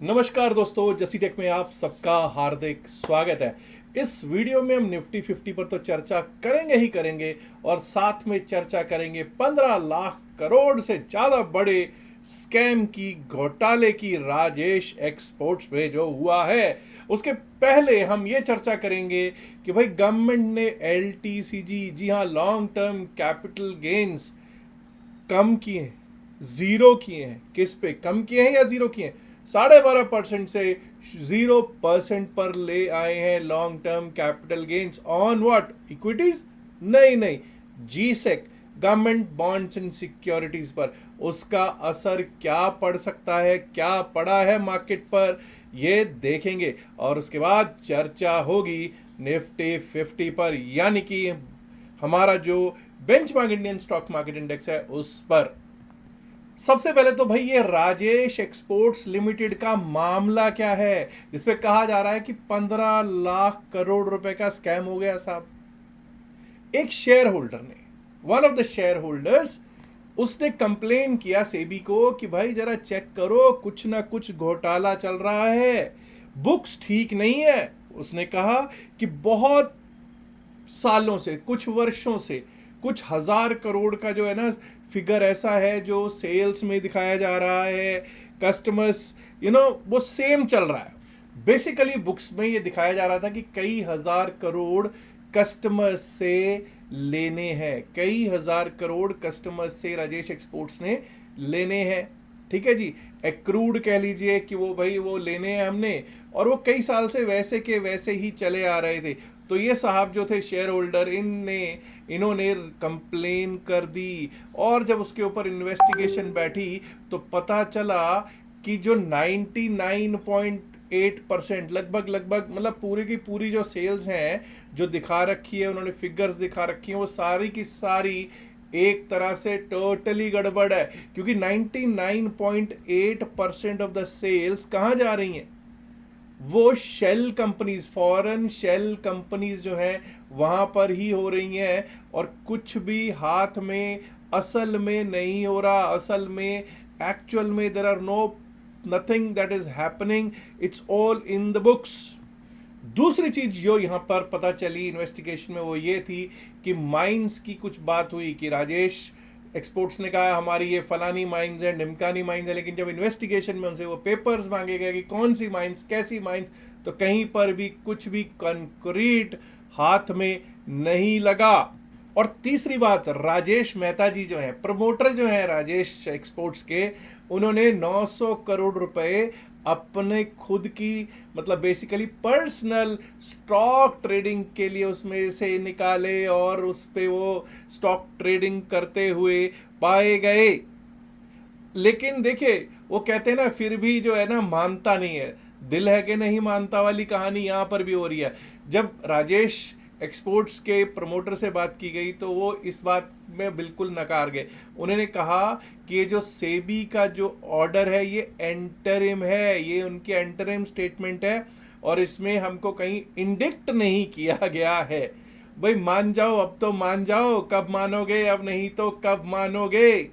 नमस्कार दोस्तों, जसी टेक में आप सबका हार्दिक स्वागत है। इस वीडियो में हम निफ्टी 50 पर तो चर्चा करेंगे ही करेंगे और साथ में चर्चा करेंगे 15 लाख करोड़ से ज़्यादा बड़े स्कैम की, घोटाले की, राजेश एक्सपोर्ट्स पे जो हुआ है। उसके पहले हम ये चर्चा करेंगे कि भाई गवर्नमेंट ने एलटीसीजी, जी हाँ, लॉन्ग टर्म कैपिटल गेन्स कम किए हैं, जीरो किए हैं। किस पे कम किए हैं या जीरो किए हैं? 12.5% से 0% पर ले आए हैं long term capital gains on what? Equities? नहीं, जी सेक, गवर्नमेंट बॉन्ड्स एंड सिक्योरिटीज पर। उसका असर क्या पड़ सकता है, क्या पड़ा है मार्केट पर, ये देखेंगे और उसके बाद चर्चा होगी निफ्टी 50 पर, यानी कि हमारा जो benchmark Indian stock market index है उस पर। सबसे पहले तो भाई ये राजेश एक्सपोर्ट्स लिमिटेड का मामला क्या है, जिसपे कहा जा रहा है कि 15 लाख करोड़ रुपए का स्कैम हो गया साहब। एक शेयर होल्डर ने, one of the share holders, उसने कंप्लेन किया सेबी को कि भाई जरा चेक करो, कुछ ना कुछ घोटाला चल रहा है, बुक्स ठीक नहीं है। उसने कहा कि बहुत सालों से, कुछ वर्षों से, कुछ हजार करोड़ का जो है ना फिगर ऐसा है जो सेल्स में दिखाया जा रहा है, कस्टमर्स वो सेम चल रहा है। बेसिकली बुक्स में ये दिखाया जा रहा था कि कई हजार करोड़ कस्टमर्स से लेने हैं, कई हजार करोड़ कस्टमर्स से राजेश एक्सपोर्ट्स ने लेने हैं। ठीक है जी, एक्रूड कह लीजिए कि वो भाई वो लेने हैं हमने, और वो कई साल से वैसे के वैसे ही चले आ रहे थे। तो ये साहब जो थे शेयर होल्डर, इन्होंने कंप्लेन कर दी, और जब उसके ऊपर इन्वेस्टिगेशन बैठी तो पता चला कि जो 99.8% लगभग मतलब पूरी की पूरी जो सेल्स हैं जो दिखा रखी है, उन्होंने फिगर्स दिखा रखी हैं, वो सारी की सारी एक तरह से टोटली गड़बड़ है। क्योंकि 99.8% ऑफ द सेल्स कहाँ जा रही हैं? वो shell companies, foreign shell companies जो हैं वहाँ पर ही हो रही हैं, और कुछ भी हाथ में असल में नहीं हो रहा। असल में, एक्चुअल में there are nothing that is happening, it's all in the books. दूसरी चीज जो यहाँ पर पता चली इन्वेस्टिगेशन में वो ये थी कि माइंस की कुछ बात हुई कि राजेश एक्सपोर्ट्स ने कहा हमारी ये फलानी माइंस है, ढिमकानी माइंस है, लेकिन जब इन्वेस्टिगेशन में उनसे वो पेपर्स मांगे गए कि कौन सी माइंस, कैसी माइंस, तो कहीं पर भी कुछ भी कंक्रीट हाथ में नहीं लगा। और तीसरी बात, राजेश मेहता जी जो है, प्रमोटर जो है राजेश एक्सपोर्ट्स के, उन्होंने 900 करोड़ रुपए अपने खुद की, मतलब बेसिकली पर्सनल स्टॉक ट्रेडिंग के लिए उसमें से निकाले, और उस पे वो स्टॉक ट्रेडिंग करते हुए पाए गए। लेकिन देखिए, वो कहते हैं ना, फिर भी जो है ना मानता नहीं है, दिल है कि नहीं मानता वाली कहानी यहाँ पर भी हो रही है। जब राजेश एक्सपोर्ट्स के प्रमोटर से बात की गई तो वो इस बात में बिल्कुल नकार गए। उन्होंने कहा कि ये जो सेबी का जो ऑर्डर है ये एंटरिम है, ये उनकी एंटरिम स्टेटमेंट है, और इसमें हमको कहीं इंडिक्ट नहीं किया गया है। भाई मान जाओ, अब तो मान जाओ, कब मानोगे? अब नहीं तो कब मानोगे?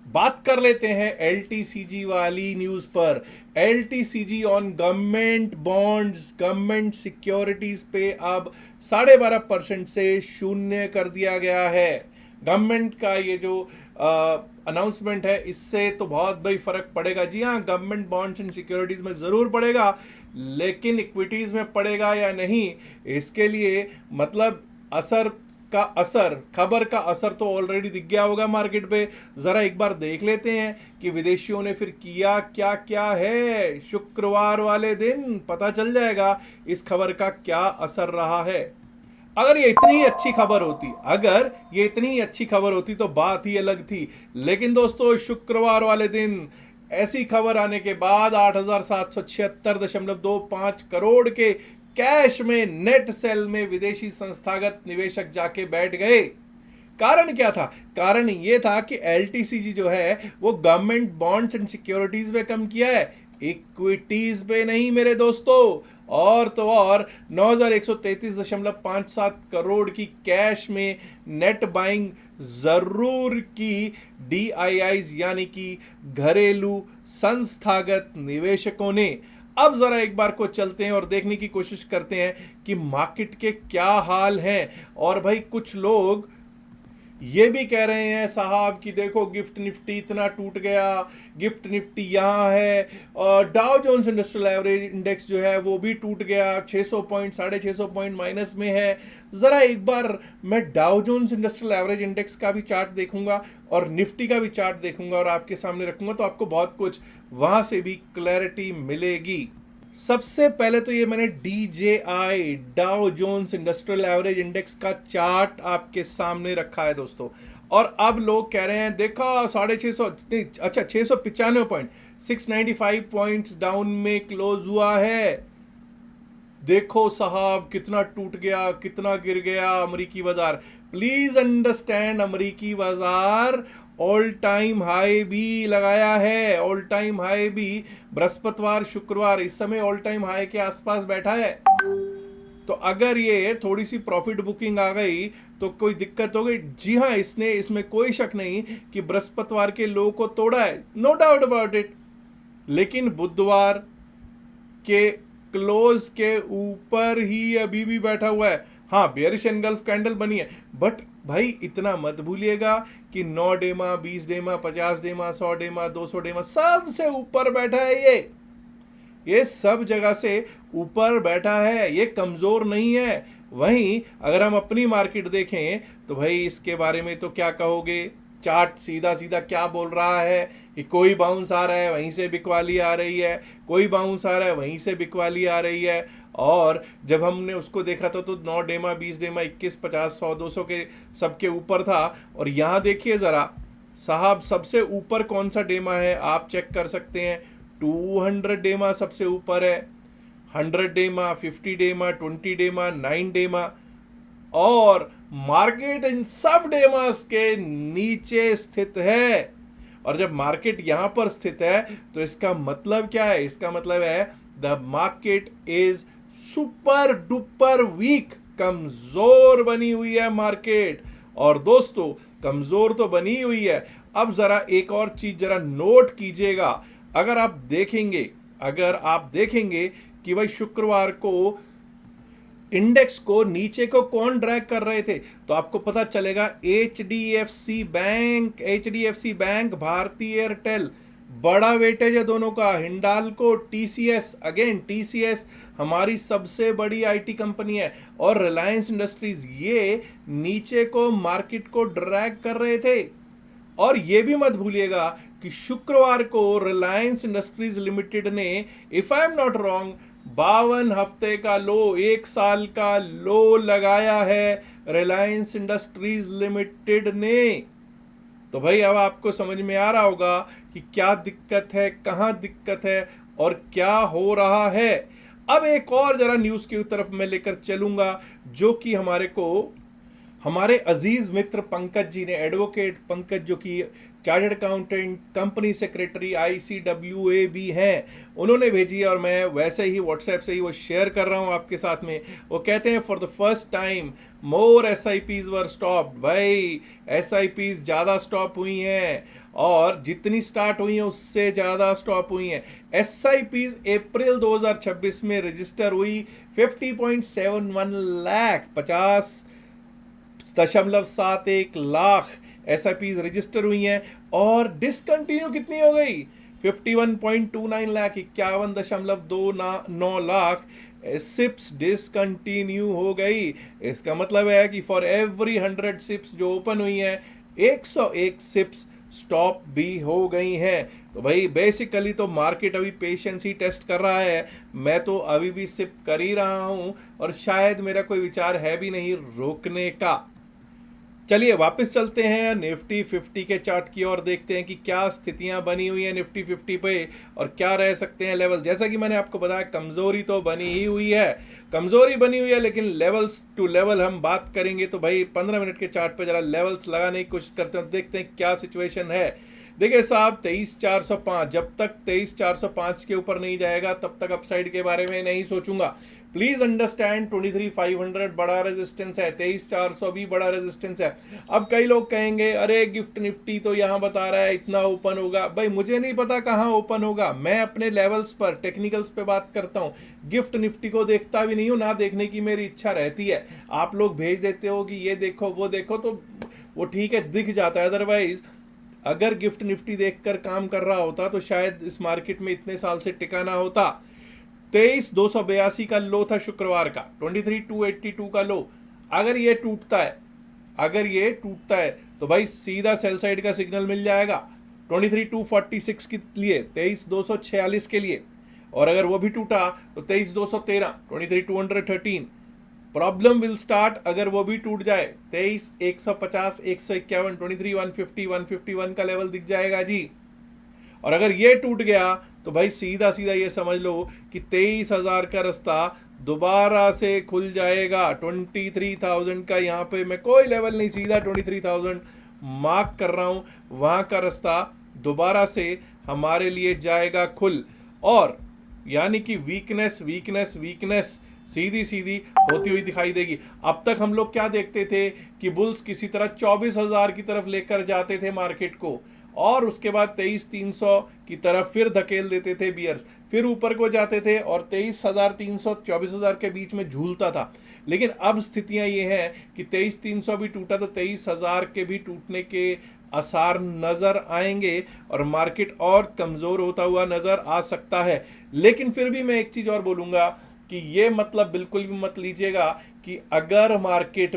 बात कर लेते हैं एलटीसीजी वाली न्यूज पर। LTCG on government bonds, government securities पे अब 12.5% से शून्य कर दिया गया है। गवर्नमेंट का ये जो अनाउंसमेंट है, इससे तो बहुत बड़ी फर्क पड़ेगा। जी हाँ, गवर्नमेंट बॉन्ड्स एंड सिक्योरिटीज में जरूर पड़ेगा, लेकिन इक्विटीज में पड़ेगा या नहीं, इसके लिए मतलब खबर का असर तो ऑलरेडी दिख गया होगा मार्केट पे। जरा एक बार देख लेते हैं कि विदेशियों ने फिर किया क्या क्या है। शुक्रवार वाले दिन पता चल जाएगा इस खबर का क्या असर रहा है। अगर ये इतनी अच्छी खबर होती, अगर ये इतनी अच्छी खबर होती तो बात ही अलग थी। लेकिन दोस्तों, शुक्रवार वाले दिन ऐसी खबर आने के बाद 8,776.25 करोड़ के कैश में नेट सेल में विदेशी संस्थागत निवेशक जाके बैठ गए। कारण क्या था? कारण ये था कि एलटीसीजी जो है वो गवर्नमेंट बॉन्ड्स एंड सिक्योरिटीज पे कम किया है, इक्विटीज पे नहीं मेरे दोस्तों। और तो और 9,133.57 करोड़ की कैश में नेट बाइंग जरूर की DIIs यानी कि घरेलू संस्थागत निवेशकों ने। अब जरा एक बार को चलते हैं और देखने की कोशिश करते हैं कि मार्केट के क्या हाल हैं। और भाई कुछ लोग ये भी कह रहे हैं साहब कि देखो गिफ्ट निफ्टी इतना टूट गया, गिफ्ट निफ्टी यहाँ है, और डाउ जोन्स इंडस्ट्रियल एवरेज इंडेक्स जो है वो भी टूट गया, 600 पॉइंट 650 पॉइंट माइनस में है। ज़रा एक बार मैं डाउ जोन्स इंडस्ट्रियल एवरेज इंडेक्स का भी चार्ट देखूंगा और निफ्टी का भी चार्ट देखूंगा और आपके सामने रखूंगा, तो आपको बहुत कुछ वहां से भी क्लैरिटी मिलेगी। सबसे पहले तो ये मैंने DJI Dow Jones Industrial Average index का चार्ट आपके सामने रखा है दोस्तों। और अब लोग कह रहे हैं देखा 650, अच्छा 695 पॉइंट, 695 पॉइंट्स डाउन में क्लोज हुआ है। देखो साहब कितना टूट गया, कितना गिर गया अमेरिकी बाजार। प्लीज अंडरस्टैंड, अमेरिकी बाजार ऑल टाइम हाई भी लगाया है, ऑल टाइम हाई भी बृहस्पतिवार शुक्रवार इस समय ऑल टाइम हाई के आसपास बैठा है। तो अगर ये थोड़ी सी प्रॉफिट बुकिंग आ गई तो कोई दिक्कत हो गई? जी हाँ, इसमें कोई शक नहीं कि बृहस्पतिवार के लो को तोड़ा है, नो डाउट अबाउट इट। लेकिन बुधवार के क्लोज के ऊपर ही अभी भी बैठा हुआ है। हाँ, बेयरिश एनगल्फ कैंडल बनी है, बट भाई इतना मत भूलिएगा कि 9 डेमा, 20 डेमा, 50 डेमा, 100 डेमा, 200 डेमा सबसे ऊपर बैठा है। ये सब जगह से ऊपर बैठा है, ये कमजोर नहीं है। वहीं अगर हम अपनी मार्केट देखें तो भाई इसके बारे में तो क्या कहोगे? चार्ट सीधा सीधा क्या बोल रहा है कि कोई बाउंस आ रहा है वहीं से बिकवाली आ रही है, कोई बाउंस आ रहा है वहीं से बिकवाली आ रही है। और जब हमने उसको देखा था तो 9 डेमा, 20 डेमा, 21, 50, 100, 200 के सबके ऊपर था। और यहाँ देखिए ज़रा साहब, सबसे ऊपर कौन सा डेमा है आप चेक कर सकते हैं। 200 डेमा सबसे ऊपर है, 100 डेमा, 50 डेमा, 20 डेमा, 9 डेमा, और मार्केट इन सब डेमास के नीचे स्थित है। और जब मार्केट यहां पर स्थित है तो इसका मतलब क्या है? इसका मतलब है the market is super duper weak, कमजोर बनी हुई है मार्केट। और दोस्तों कमजोर तो बनी हुई है। अब जरा एक और चीज जरा नोट कीजिएगा, अगर आप देखेंगे कि भाई शुक्रवार को इंडेक्स को नीचे को कौन ड्रैग कर रहे थे, तो आपको पता चलेगा HDFC बैंक, भारती एयरटेल, बड़ा वेटेज है दोनों का। हिंडाल्को, TCS हमारी सबसे बड़ी IT कंपनी है, और रिलायंस इंडस्ट्रीज, ये नीचे को मार्केट को ड्रैग कर रहे थे। और ये भी मत भूलिएगा कि शुक्रवार को रिलायंस इंडस्ट्रीज लिमिटेड ने, if I am not wrong, 52 हफ्ते का लो, 1 साल का लो लगाया है रिलायंस इंडस्ट्रीज लिमिटेड ने। तो भाई अब आपको समझ में आ रहा होगा कि क्या दिक्कत है, कहां दिक्कत है और क्या हो रहा है। अब एक और जरा न्यूज की तरफ मैं लेकर चलूंगा, जो कि हमारे अजीज मित्र पंकज जी ने, एडवोकेट पंकज, जो कि chartered accountant, company secretary, ICWA भी हैं, उन्होंने भेजी है और मैं वैसे ही व्हाट्सएप से ही वो शेयर कर रहा हूँ आपके साथ में। वो कहते हैं for the first time more SIPs were stopped. भाई SIPs ज़्यादा स्टॉप हुई हैं, और जितनी स्टार्ट हुई हैं उससे ज़्यादा स्टॉप हुई हैं। SIPs अप्रैल 2026 में रजिस्टर हुई 50.71 लाख, 50.71 लाख SIPs रजिस्टर हुई हैं, और डिसकंटिन्यू कितनी हो गई? 51.29 लाख, 51.29 लाख सिप्स डिसकंटिन्यू हो गई। इसका मतलब है कि फॉर एवरी 100 सिप्स जो ओपन हुई हैं, 101 सिप्स स्टॉप भी हो गई हैं। तो भाई बेसिकली तो मार्केट अभी पेशेंस ही टेस्ट कर रहा है। मैं तो अभी भी सिप कर ही रहा हूं, और शायद मेरा कोई विचार है भी नहीं रोकने का। चलिए वापस चलते हैं निफ्टी 50 के चार्ट की ओर, देखते हैं कि क्या स्थितियां बनी हुई हैं निफ्टी 50 पे और क्या रह सकते हैं लेवल। जैसा कि मैंने आपको बताया, कमजोरी तो बनी ही हुई है, लेकिन लेवल्स टू लेवल हम बात करेंगे तो भाई 15 मिनट के चार्ट पे जरा लेवल्स लगाने की कोशिश करते हैं, देखते हैं क्या सिचुएशन है। देखिए साहब 23,405, जब तक 23,405 के ऊपर नहीं जाएगा तब तक अपसाइड के बारे में नहीं सोचूंगा। प्लीज अंडरस्टैंड 23,500 बड़ा रेजिस्टेंस है, 23,400 भी बड़ा रेजिस्टेंस है। अब कई लोग कहेंगे अरे गिफ्ट निफ्टी तो यहाँ बता रहा है इतना ओपन होगा। भाई मुझे नहीं पता कहाँ ओपन होगा, मैं अपने लेवल्स पर टेक्निकल्स पे बात करता हूँ। गिफ्ट निफ्टी को देखता भी नहीं हूँ, ना देखने की मेरी इच्छा रहती है। आप लोग भेज देते हो कि ये देखो वो देखो, तो वो ठीक है, दिख जाता है। अदरवाइज अगर गिफ्ट निफ्टी देखकर काम कर रहा होता तो शायद इस मार्केट में इतने साल से टिका ना होता। 23,282 का लो था शुक्रवार का, 23,282 का लो। अगर ये टूटता है तो भाई सीधा सेल साइड का सिग्नल मिल जाएगा 23,246 के लिए, 23,246 के लिए। और अगर वो भी टूटा तो 23,213, 23,213। प्रॉब्लम विल स्टार्ट अगर वो भी टूट जाए, 23,150, 151, 23,150, 151 का लेवल दिख जाएगा जी। और अगर ये टूट गया तो भाई सीधा सीधा ये समझ लो कि 23,000 का रास्ता दोबारा से खुल जाएगा। 23,000 का यहाँ पे मैं कोई लेवल नहीं, सीधा 23,000 मार्क कर रहा हूं, वहां का रास्ता दोबारा से हमारे लिए जाएगा खुल। और यानी कि वीकनेस वीकनेस वीकनेस सीधी सीधी होती हुई दिखाई देगी। अब तक हम लोग क्या देखते थे कि बुल्स किसी तरह 24,000 की तरफ लेकर जाते थे मार्केट को, और उसके बाद 23,300 की तरफ फिर धकेल देते थे बियर्स, फिर ऊपर को जाते थे और 23,300 24,000 के बीच में झूलता था। लेकिन अब स्थितियां ये हैं कि 23,300 भी टूटा तो 23,000 के भी टूटने के आसार नजर आएंगे और मार्केट और कमजोर होता हुआ नजर आ सकता है। लेकिन फिर भी मैं एक चीज और बोलूंगा कि ये मतलब बिल्कुल भी मत लीजिएगा कि अगर मार्केट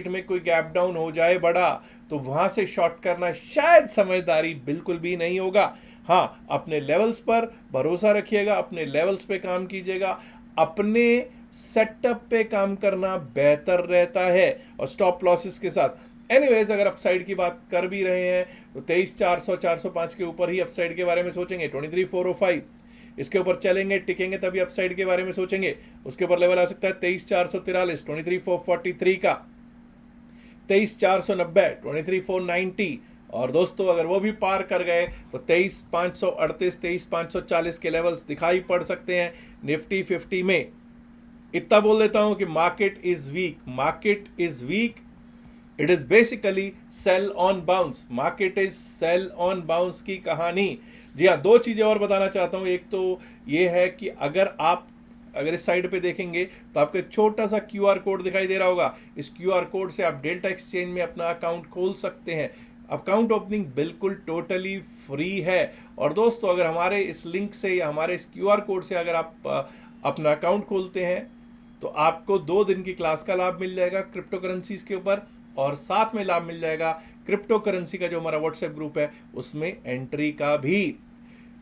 में कोई गैप डाउन हो जाए बड़ा तो वहां से शॉर्ट करना शायद समझदारी बिल्कुल भी नहीं होगा। हाँ, अपने लेवल्स पर भरोसा रखिएगा, अपने लेवल्स पे काम कीजिएगा, अपने सेटअप पे काम करना बेहतर रहता है और स्टॉप लॉसेस के साथ। एनीवेज, अगर अपसाइड की बात कर भी रहे हैं तो 23,400 405 के ऊपर ही अपसाइड के बारे में सोचेंगे। 23,405 इसके ऊपर चलेंगे टिकेंगे तभी अपसाइड के बारे में सोचेंगे। उसके ऊपर लेवल आ सकता है 23,443, 23,443 का, 23,490, 23,490। और दोस्तों अगर वो भी पार कर गए तो 23,538, 23,540 के लेवल्स दिखाई पड़ सकते हैं निफ्टी 50 में। इतना बोल देता हूं कि market is weak, it is basically sell on bounce, market is sell on bounce की कहानी। जी हाँ, दो चीजें और बताना चाहता हूं। एक तो ये है कि अगर इस साइड पे देखेंगे तो आपको एक छोटा सा QR कोड दिखाई दे रहा होगा। इस QR कोड से आप डेल्टा एक्सचेंज में अपना अकाउंट खोल सकते हैं। अकाउंट ओपनिंग बिल्कुल टोटली फ्री है। और दोस्तों अगर हमारे इस लिंक से या हमारे इस QR कोड से अगर आप अपना अकाउंट खोलते हैं तो आपको 2 दिन की क्लास का लाभ मिल जाएगा क्रिप्टो करेंसीज के ऊपर, और साथ में लाभ मिल जाएगा क्रिप्टो करेंसी का जो हमारा व्हाट्सएप ग्रुप है उसमें एंट्री का भी।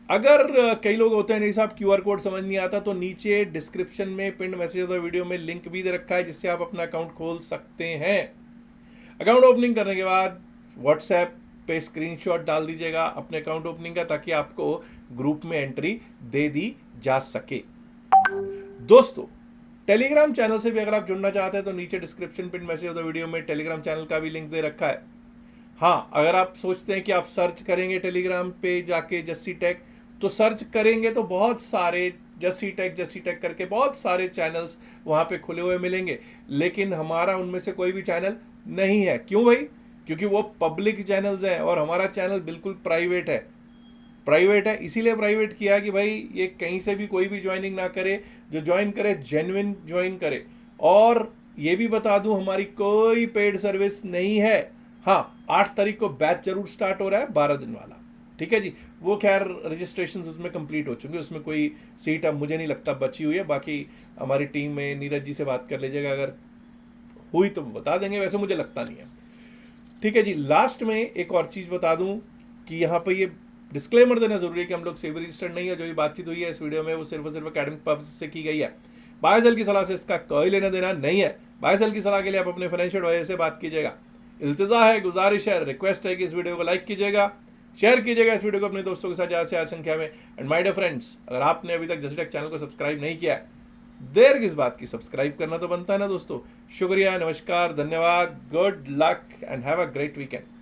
अगर कई लोग होते हैं नहीं साहब QR कोड समझ नहीं आता, तो नीचे डिस्क्रिप्शन में पिन मैसेज और वीडियो में लिंक भी दे रखा है जिससे आप अपना अकाउंट खोल सकते हैं। अकाउंट ओपनिंग करने के बाद व्हाट्सएप पे स्क्रीनशॉट डाल दीजिएगा अपने अकाउंट ओपनिंग का, ताकि आपको ग्रुप में एंट्री दे दी जा सके। दोस्तों टेलीग्राम चैनल से भी अगर आप जुड़ना चाहते हैं तो नीचे डिस्क्रिप्शन पिन मैसेज और वीडियो में टेलीग्राम चैनल का भी लिंक दे रखा है। हाँ, अगर आप सोचते हैं कि आप सर्च करेंगे टेलीग्राम पे जाके जस्सी टेक, तो सर्च करेंगे तो बहुत सारे जस्सी टेक करके बहुत सारे चैनल्स वहाँ पे खुले हुए मिलेंगे। लेकिन हमारा उनमें से कोई भी चैनल नहीं है। क्यों भाई? क्योंकि वो पब्लिक चैनल्स हैं और हमारा चैनल बिल्कुल प्राइवेट है। इसीलिए प्राइवेट किया कि भाई ये कहीं से भी कोई भी ज्वाइनिंग ना करे, जो ज्वाइन करे जेन्युइन ज्वाइन करे। और ये भी बता दूं, हमारी कोई पेड सर्विस नहीं है। हाँ, 8 तारीख को बैच जरूर स्टार्ट हो रहा है, 12 दिन वाला, ठीक है जी। वो खैर रजिस्ट्रेशन उसमें कंप्लीट हो चुके हैं, उसमें कोई सीट अब मुझे नहीं लगता बची हुई है। बाकी हमारी टीम में नीरज जी से बात कर लीजिएगा, अगर हुई तो बता देंगे, वैसे मुझे लगता नहीं है, ठीक है जी। लास्ट में एक और चीज़ बता दूं कि यहाँ पर ये डिस्क्लेमर देना जरूरी है कि हम लोग सेबी रजिस्टर्ड नहीं है। जो भी बातचीत हुई है इस वीडियो में वो सिर्फ और सिर्फ एकेडमिक पर्पस से की गई है। बाय सेल की सलाह से इसका कोई लेना देना नहीं है। बाय सेल की सलाह के लिए आप अपने फाइनेंशियल एडवाइजर से बात कीजिएगा। इल्तिजा है, गुजारिश है, रिक्वेस्ट है कि इस वीडियो को लाइक कीजिएगा, शेयर कीजिएगा इस वीडियो को अपने दोस्तों के साथ ज़्यादा से ज़्यादा संख्या में। एंड माय डियर फ्रेंड्स, अगर आपने अभी तक जस्सी टेक चैनल को सब्सक्राइब नहीं किया है, देर किस बात की, सब्सक्राइब करना तो बनता है ना दोस्तों। शुक्रिया, नमस्कार, धन्यवाद, good luck and have a great weekend.